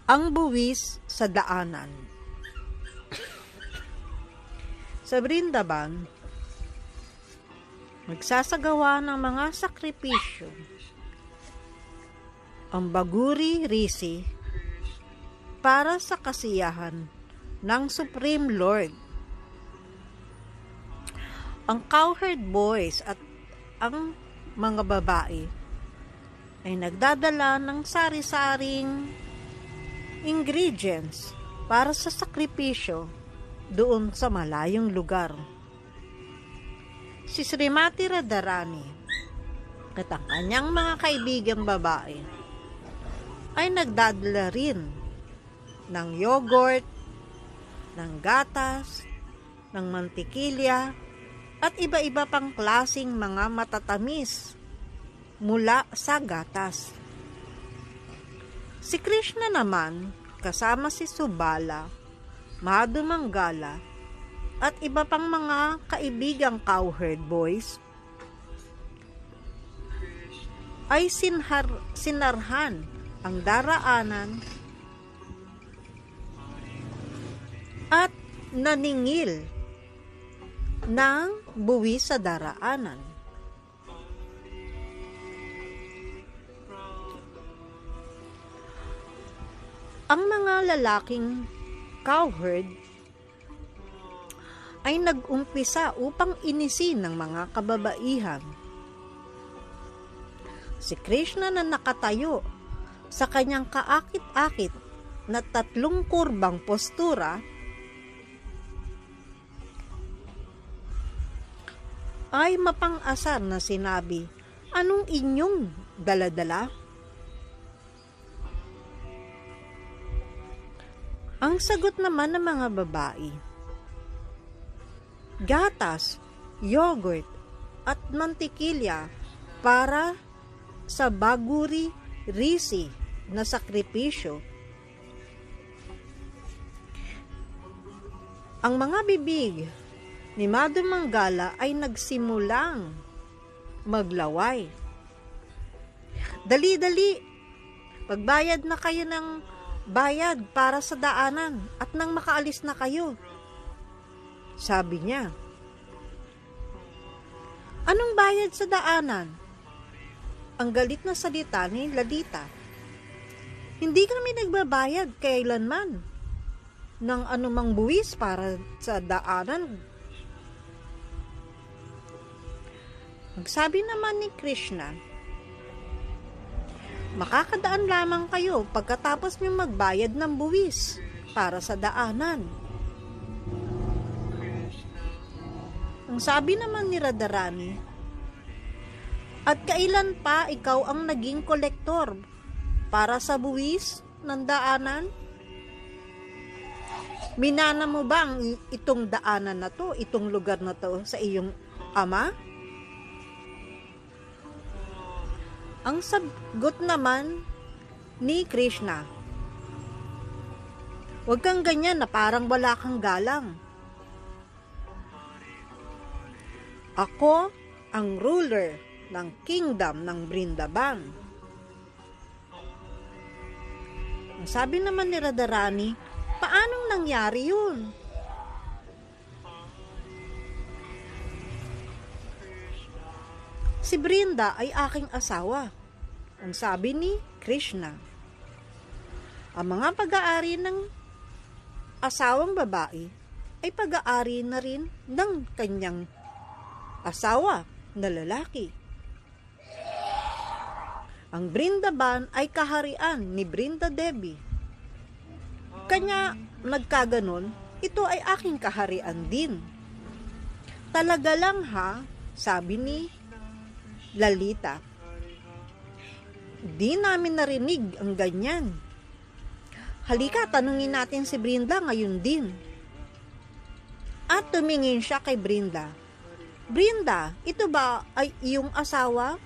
Ang buwis sa daanan. Sa Brindaban, magsasagawa ng mga sakripisyo ang Baguri Risi para sa kasiyahan ng Supreme Lord. Ang cowherd boys at ang mga babae ay nagdadala ng sari-saring ingredients para sa sakripisyo doon sa malayong lugar. Si Srimati Radharani at ang kanyang mga kaibigang babae ay nagdadala rin ng yogurt, ng gatas, ng mantikilya, at iba-iba pang klasing mga matatamis mula sa gatas. Si Krishna naman, kasama si Subala, Madhu Mangala, at iba pang mga kaibigang cowherd boys, ay sinarhan ang daraanan at naningil ng buwis sa daraanan. Ang mga lalaking cowherd ay nag-umpisa upang inisin ng mga kababaihan. Si Krishna na nakatayo sa kanyang kaakit-akit na 3 kurbang postura ay mapang-asar na sinabi, "Anong inyong daladala?" Ang sagot naman ng mga babae, gatas, yogurt, at mantikilya para sa Baguri Risi na sakripisyo. Ang mga bibig ni Madhu Mangala ay nagsimulang maglaway. Dali-dali, pagbayad na kayo ng bayad para sa daanan at nang makaalis na kayo. Sabi niya, "Anong bayad sa daanan?" Ang galit na salita ni Lalita, "Hindi kami nagbabayad kailanman ng anumang buwis para sa daanan." Magsabi naman ni Krishna, "Makakadaan lamang kayo pagkatapos niyo magbayad ng buwis para sa daanan." Ang sabi naman ni Radharani, "At kailan pa ikaw ang naging kolektor para sa buwis ng daanan? Minana mo ba itong daanan na to, itong lugar na to sa iyong ama?" Ang sagot naman ni Krishna, "Huwag kang ganyan na parang wala kang galang. Ako ang ruler ng kingdom ng Brindaban." Ang sabi naman ni Radharani, "Paanong nangyari yun?" "Si Brinda ay aking asawa," ang sabi ni Krishna. Ang mga pag-aari ng asawang babae ay pag-aari na rin ng kanyang asawa na lalaki. Ang Brindaban ay kaharian ni Brinda Devi. Kanya nagkaganon, ito ay aking kaharian din. Talaga lang ha, sabi ni Lalita. Di namin narinig ang ganyan. Halika, tanungin natin si Brinda ngayon din. At tumingin siya kay Brinda. Brinda, ito ba ay iyong asawa?